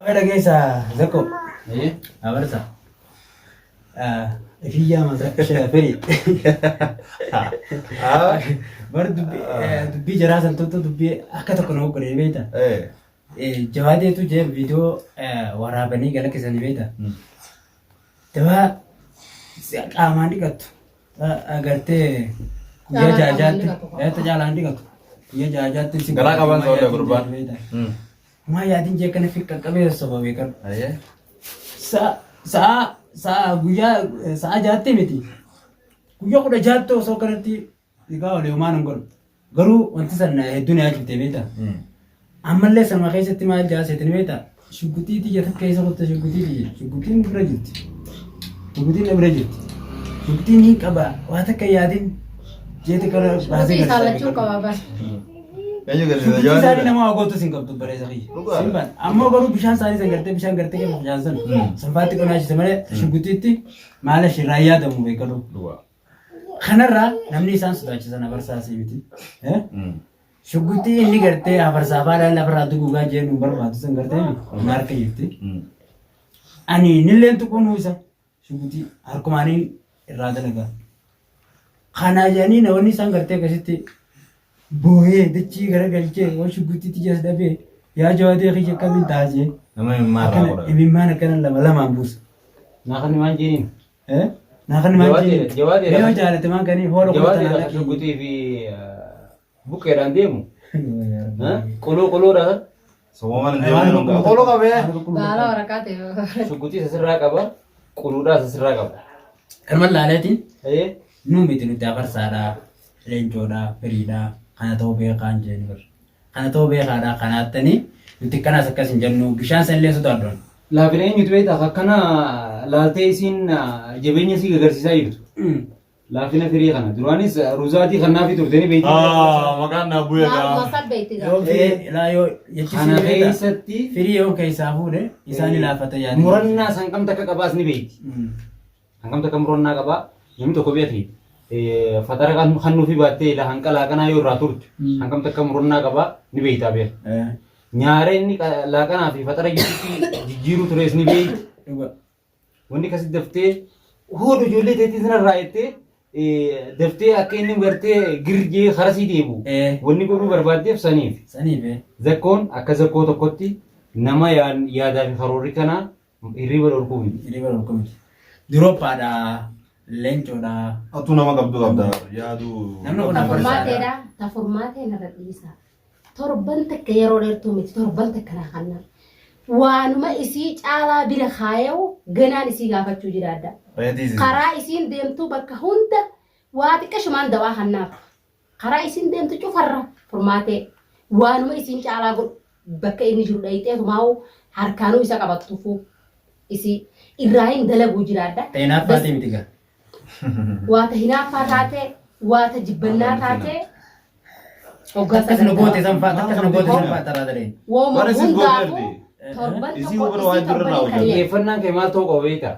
Ada keessa zakko. Abarsa. Fiyyaa masa shafiri. Bar dubbii jaraa san tuttu dubbii akka tokko nama godhee beekta. Jawaadeetu jee viidiyoo waraabanii gala keessanii beekta. Dawaa qaamaan dhiqattu agartee guyyaa jaajaatti tajaajilaan dhiqattu. Guyyaa jaajaatti si garaa qaban soodha gurbaan. Maa yaadiin jee kana fi qaqqabee sababee kan. Sa'a jaatti miti. Guyyaa kudha jaatti osoo kanatti egaa olee homaan hin godhu. Garuu wanti san hedduun yaachifte beekta. Ammallee sama keessatti maal jaaseetin beekta. Shugguxiitii jetta keessa qotta shugguxiitii. Shugguxiin bira jirti. Shugguxiin bira jirti. Shugguxiin hin qaba. Waa takka yaadin jeeti kana baasee galchuu qaba bara. Shugguxiin isaanii nama hawwatu sin qabdu bareessa kiyya. Simbaan ammoo garuu bishaan isaanii san gartee bishaan bishaan san sanfaatti qonaachise malee shugguxiitti maala shirraa yaadamu beekadhu. Kanarraa namni isaan sodaachisan abarsaasii miti. Shugguxii inni gartee abarsaafaa lafarraa dugugaa jeenu barbaadu san gartee marka jirti. Ani nilleen tuquun isa shugguxii harkumaanii irraa dalagaa. Kanaa jedhanii namoonni isaan gartee akkasitti boo'ee dachii garagalchee waan shugguxiitti jas dhabee yaa jawaatee kiyya akkamiin taasee. Nama imimmaan akkana lamaan buusa. Naakan waan jeeniin. Naakan maan jeeniin. Jawaatee yoo jaalate maan kanii hoola jawaatee shugguxii fi buqqeedhaan deemu. Qoloodhaan. Soomaan deemu. Qoloo qabee. Baala waraqaa ta'e. Shugguxii sasirraa qaba. Quluudhaa sasirraa qaba. Kan laaleetiin nuu miti nuti abarsaadhaa, leencoodhaa, firiidhaa kana ta'uu beekaan jeeni bir. Kana ta'uu beekaadhaa kanaattanii nuti kanas akkas hin jennu bishaan sanillee sodaaddoon. Laafina eenyutu beektaa akkana laaltee isiin jabeenya isii agarsiisaa jirtu. Laafina firii kana duraanis ruuzaatii kannaafi turtanii beektii. Maqaan naa bu'ee gaa. Kana keessatti firii yoo keessaa fuudhe isaanii laafata yaadu. Murannaa sanqam takka qabaas ni beekti. Sanqam takka murannaa qabaa namni tokko beekti. Fatara kan nuufi baattee hanqalaa kanaa yoo irraa turte hanqam takka murannaa qabaa ni beektaa beekta. Nyaara inni laaqanaa fi fatara jijjiiruu tures ni beekti. Wanni akkasii daftee hoodu ijoollee teetii sanarraa jettee daftee akka inni gartee girjee harasii deebu wanni godhuu barbaaddeef saniif. Zakkoon akka zakkoo tokkotti nama yaadaa fi karoorri kanaa hirriba dhorkuu miti. Hirriba dhorkuu miti. Dirooppaadhaa, leencoodhaa. Attuu nama qabdu qabda yaaduu. Namni kun Furmaateedha. Ta furmaatee narra dhiisa. Torban takka yeroo dheertuu miti torban takka naa kannan. Waanuma isii caalaa bira kaayawu ganaan isii gaafachuu jira adda. Karaa isiin deemtu bakka hunda waa xiqqa shumaan dawaa hannaaf. Karaa isiin deemtu cufarra furmaatee waanuma isiin caalaa godhu bakka inni jiru dhayixee tumaa'u harkaanuu isa qabattuufu isii irraa hin dalaguu jira adda. Xeenaaffaatii miti gaa. Waata hinaaffaa taatee waata jibbannaa taatee. Akkas nu goote sanfaa akkas nu goote sanfaa taraa dareen. Wooma hundaafu torban tokko isii torbanii kan xiyyeeffannaan kee maal ta'uu qaba beektaa?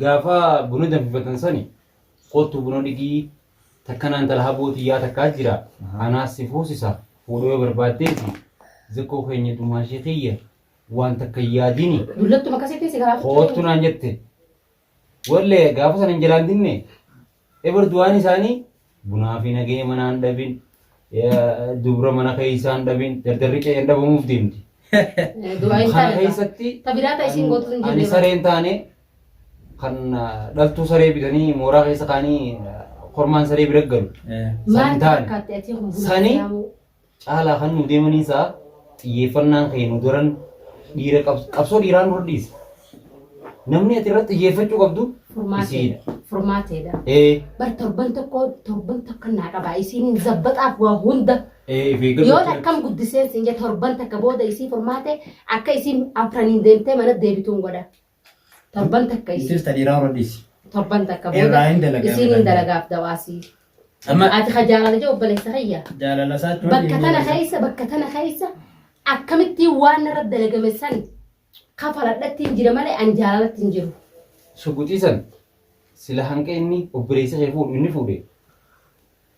Gaafa buna danfifatan sani qottu buna dhigii takkanaan talaha bootiyyaa takkaa jira. Anaas si fuusisa fuudhoo barbaaddeeti zakkoo keenya dhumaashee xiyya waan takka yaadini. Dullattuma akkasitti si gaafachuu. Hoottu naan jette. Wallee gaafa sana hin jalaan dinne ebar du'aan isaanii bunaa fi nageenya manaan dhabin dubra mana keessaan dhabin dardarri qe'een dhabamuuf deemti. Kana keessatti tabiraata isiin gootu hin ani sareen taane kan dhaltuu saree bitanii mooraa keessa kaanii kormaan saree bira galu. San taane sanii caalaa kan nu deemanii isaa xiyyeeffannaan kee nu duran dhiira qabsoo dhiiraan dura dhiisa. Namni ati irratti xiyyeeffachuu qabdu isiidha. Furmaateedha. Bar torban tokko naa qabaa isiin zabbaxaaf waa hunda. Yoo akkam guddiseen siin jee torban takka booda isii furmaate akka isiin afraniin deemtee mana deebituun godha. Torban takka isii. Isis tadiiraa hodhiisi. Torban takka booda isiin hin dalagaaf dawaasii. Ati ka jaalala jee obboleessa kayya. Jaalala isaatti bakka tana keessa akkamittiin waan irra dalagame san kafaladhatti hin jira malee an jaalalatti hin jiru. Shugguxiisan sila hanqa inni obboleessa kee fuudhu inni fuudhe.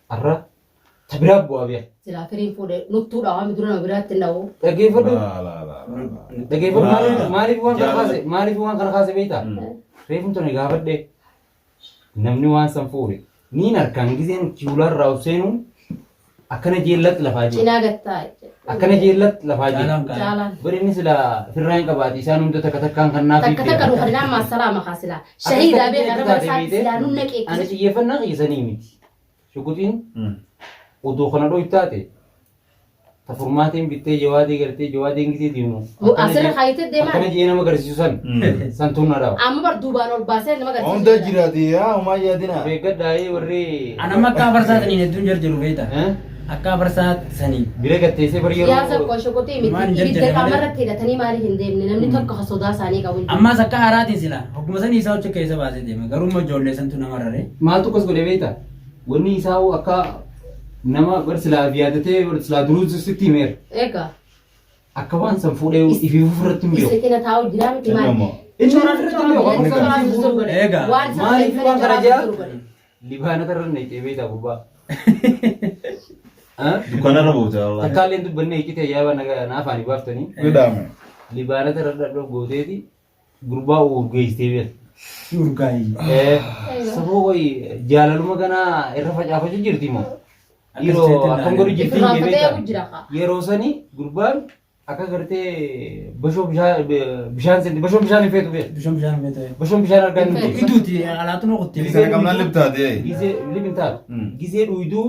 Arra تبراب بوابيا سلا فرين فود نطول عام بدون أبرات النو دقيقة لا لا لا دقيقة مالي في وان كرخاسي مالي في وان كرخاسي بيتا ريفون توني قابل دي نمني وان سنفوري نين أركان جزين تيولار راوسينو أكنا جيلت لفاجي أكنا جيلت لفاجي بريني سلا في الرين كباتي سانو انتو تكتكان خنا في تكتكان خلنا مع السلامة خاسلا شهيد أبي أنا برسات سلا نونك إيه أنا شيء يفنّا يسني ميت شو كتين ودو خنا رو يتاتي تفرماتين بيتي جوادي قرتي جوادي إنجليزي ديمو أصل خايته ديما أكنا جينا ما قرسيو سنتون نراو أما بردوبان والباسة لما قرسيو أنت جراتي يا وما يدينا بيقد داي وري أنا ما كابرسات إني ندون جرجلو بيتا أكابرسات سني بيرجع تيسي بريو يا سب كوشكوتي ميتي بيتك أمرت كده تاني مالي هندم نمني تك خصودا ساني كابون أما سكا هراتي سلا حكومة سني يساو چكه يسا باسه ديما غرو ما جولة سنتو نمارا ري مال تو كس قولي بيتا وني يساو أكا نما برسلا بيادته برسلا دروز ستي مير إيكا أكوان سنفوده إفي فرتم بيو إستنا تاو جرام تمان إنه فرتم بيو إيكا ما يفوان كراجا لبانا ترى نيتي بيتا بوبا دكان أنا بوجا والله تكالين تو بني كده يا وانا نافاني بافتني بدام لبانا ترى دبل بوده دي غربا وغيستي بيت يوركاي سبو koy jaalaluma kana irra facaafatu jirti moo yeroo akkam godhu jirti beekta yeroo sani gurbaan akka gartee bashoo bishaan senti bashoo bishaan feetu beek بشم بشان بيتا bashoo bishaan argan إدوتي على تنو قتي إذا كمان لبتها دي gizee libintaat gizee dhuyduu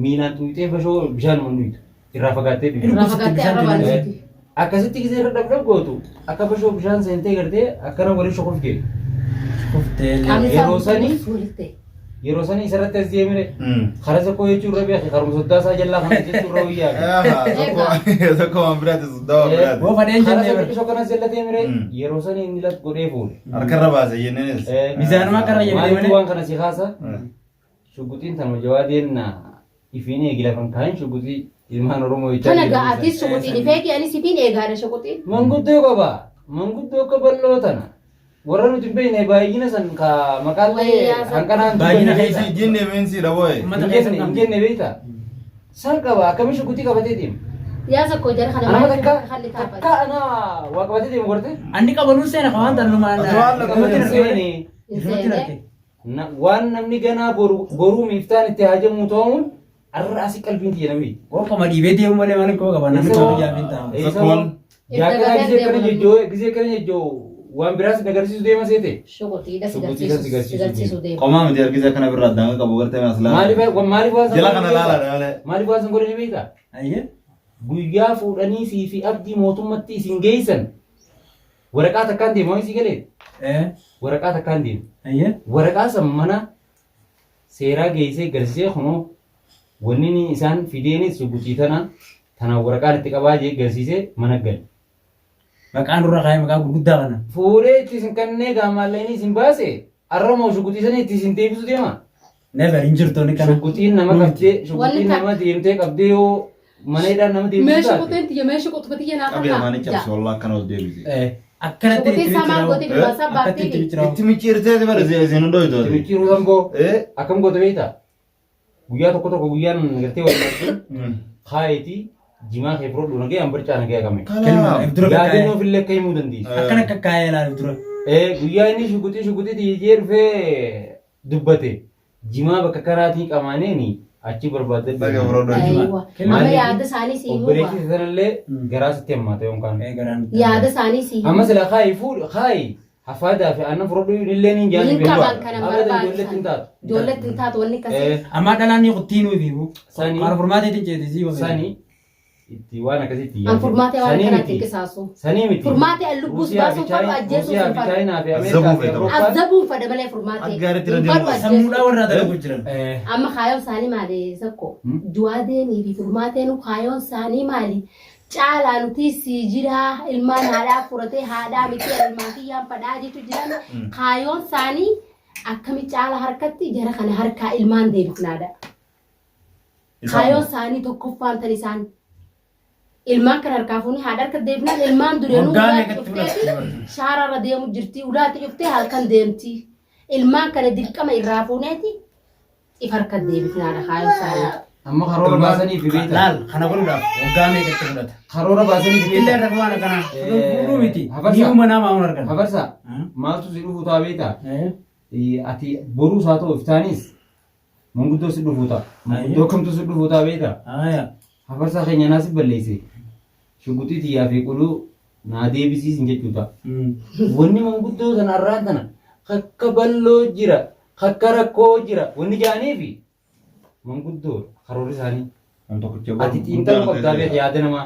miinaan tuyitee bashoo bishaan manuytu irraa fagaattee bibi رافقاتي أربعة akkasitti gizee irra dhabdhab gootu akka bashoo bishaan seentee gartee akkana waliin shokof gee yeroo sanii isarratti as deemire karaa tokko jechuun rabbi akka karuma soddaa isaa jallaa kana jechuun raawwii yaadu. Tokko waan biraati soddaa biraati. Woo fadheen Karaa jennee tokko kanas jalla deemire yeroo sanii inni lat godhee fuudhe. Harkarra baase jenneenis. Mizaanuma karra jennee maaliif waan kana si haasa shugguxiin tanuma jawaadeen ifiin eegila kan kaayin shugguxii ilmaan oromoo jechaa Kana ga'atis shukutiin feeki ani sitiin eegaadha shukutiin. manguddoo qaba manguddoo akka bal'oo tana warra nuti beekne baay'ina san ka maqaallee hanqanaan baay'ina Keessa jinne beensi dhaboe. hin jenne beekta san qaba akkamiin shugguxii qabatee deema Yaa sakko jara kana anama maal takka kan taphata. takka ana waa qabatee deemu gorte Anni qabaluun seena qabaan tannumaan waan namni ganaa boruu miiftaan itti hajamu ta'uun arra asii qalbiin tiyya namni Woo qoma dhiibee deemu malee maaliin koo qaba namni qabu jaabin ta'a. Sakkoon. Jaakana gisee kana jejjoo waan biraas agarsiisu deema seete. Shukutiidha Shukutii sigarsiisu deema. Qomaa miti harkisa kana birraa daanga qabu gartee maslaa. Maaliif waan Jala kana laala malee. maaliif waan san godhanii beektaa? Ayyee. Guyyaa fuudhanii sii fi abdii mootummatti isin geessan waraqaa takkaan deemu isii galee waraqaa takkaan deemu. Ayyee. Waraqaa san mana seeraa geessee garsiisee kunoo wanni isaan fideenis shukutii tana waraqaan itti qabaa jee garsiisee mana gale. Maqaan dura kaayee maqaa gurguddaa kana. Fuudhee itti isin kannee gaamaallee isin baase arramoo shukutii sana itti isin deebisu deema. Never hin jirtoonni kana. Shukutiin nama qabdee shukutiin nama deemtee qabdee yoo mana hidhaan nama deebisu Meeshaa taate. kuteen tiyya meeshaa kutufatii naa Qabee maanii cabse wallah akkana ol deebise. Akkanatti Shukutii samaan gootee bilbaasaa akkatti baattee itti biciraa'u. Itti micciirtee bara isin hundoo itooti. Micciiruu sangoo akkam goota beektaa? Guyyaa tokko guyyaan gartee waliin kaayetii jimaa kee fudhadhu nagee hambarchaa nagee qabame. Yaadeen ofillee akka himuu dandeessu. Akkana akka kaayee ilaalu dura. Guyyaa inni shukutii tiyyee dhufee dubbate jimaa bakka karaatii qamaaneen achi barbaadde. Dhaga fudhadhu jechuudha. Amma yaada isaanii sii obboleettii sanallee garaa sitti hammaate yookaan. Yaada isaanii sii Amma sila kaayi fuudhu kaayi hafaadaa fi aannan fudhadhu illee ni jaallu. Hin qaban kana Ijoolletti hin taatu. Ijoolletti hin taatu wanni akkasii. Amma dhalaan ni qottiin wiifu. Sanii. Kaara furmaateetiin ceetisii wame. Sanii itti waan akkasitti An furmaatee waan kanatti qisaasu. Sanii miti. Furmaatee an lubbuus baasuuf qabu ajjeesuuf hin fadhu. Azabuu fedha. Azzabuun fadha malee furmaatee. Aggaaritti Hin irra fadhu deemu. Sammuudhaa ajjeesuuf. warraa dalagu jiran. Amma kaayoon isaanii maali sakko? Du'aa deemii fi furmaateen kaayoon isaanii maali? Caalaa nuti si jira ilmaan haadhaa furatee haadhaa miti ilmaan kiyyaan fadhaa jechu jiran kaayoon isaanii akkami caala harkatti jara kana harkaa ilmaan deebifnaadha. Kaayoon isaanii tokkoffaan tan isaan ilmaan kan harkaa fuuni haadha harka deebifnaan ilmaan dureenuu ulaatti cufteeti shaararra deemu jirti ulaatti cuftee halkan deemti. Ilmaan kana dirqama irraa fuuneeti if harka deebifnaadha kaayoon isaanii. Amma karoora baasanii fi beektaa. Laal kana godhuudhaaf waggaa meeqatti fudhata? Karoora baasanii fi Illee beektaa. irra waan akkana fuudhuu miti. Hafarsaa. Ni'uma namaa waan argan. Hafarsaa maaltu si dhufu ta'a beektaa? Ati boruus haa ta'u iftaanis manguddoo si dhufu ta'a. Manguddoo kamtu si dhufu ta'a beektaa? Hafarsaa keenya naas balleesse. Shuguxii xiyyaa fi quluu naa deebisiisin jechuudha. Wanni manguddoo sana irraan tana akka balloo jira, akka rakkoo jira. Wanni jaaniifi manguddoo karoorri isaanii. Ati xiinxala qabdaa beekta yaada namaa.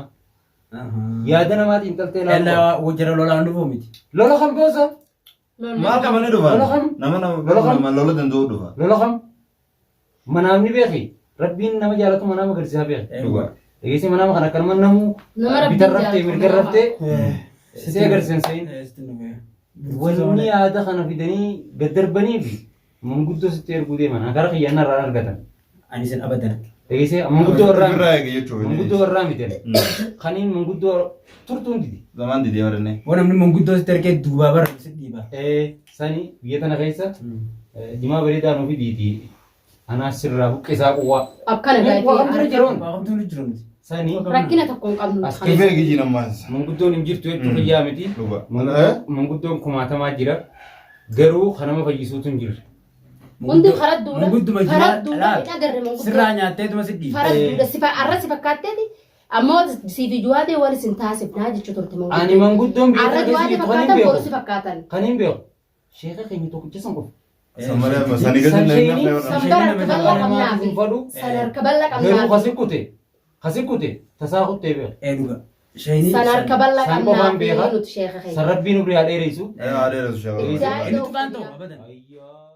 Yaada namaa xiinxaltee laalu. Ella wajjira lolaan dhufuu miti. Lola kam goosa? Maal qabanii dhufan? Nama lola danda'u dhufa. Lola kam? Manaaf ni beeki. Rabbiin nama jaalatu manaaf agarsiisaa beeki. Egeessi manaaf kan akka nama namu bitar raftee mirga raftee si agarsiisan sayin. Wanni yaada kana fidanii gaddarbanii fi manguddoo sitti erguu deeman gara xiyyaannaa irraa argatan. Ani isin abadan. Egeessi manguddoo irraa Irraa eege jechuudha. manguddoo irraa miti. Kaniin manguddoo turtuun didi. Zamaan didee warreen. Waan namni manguddoo sitti ergee duubaa bara si dhiiba. Sani biyya tana keessa dimaa bareedaa nuufi diiti. Anaa sirraa buqqeessaa quwwaa. Akkana Waan gaa'etii jiruun. Waaqamtuu ni jiru miti. Sani rakkina tokko hin qabnu. As Kifee gijii namaas. manguddoon hin jirtu jechuun fayyaa miti. Dhuga. Manguddoon kumaatamaa jira. Garuu kan nama fayyisuutu hin jirre. Hundi karaa duudha. Mangudduma Karaa jiraa duudha. laal. Hin agarre manguddoo. Sirraa nyaatteetuma si dhiiba. Karaa duudha. Arra si fakkaatteeti. Ammoo siif ijuwaatee wal isin taasifnaa jechuu turte manguddoo. Ani manguddoon biyya Arra kana ijuwaatee keessa kan hin fakkaatan boru si beeku. fakkaatan. Kan hin beeku. Sheeka keenya tokkicha san qofa. Samalee sanii gadi naqnaa. Sanbara harka bal'aa qabnaafi. San harka bal'aa Garuu qabnaafi. kasikkute tasaa kuttee beeku. Dhuga. Shayinii. San harka bal'aa San qofaan qabnaafi beeka. nuti sheeka keenya. San rabbiin ubri haa dheereessu. Adeera su shaawaa. Ijaa Inni tufaan ta'u abadan. Ayyaa.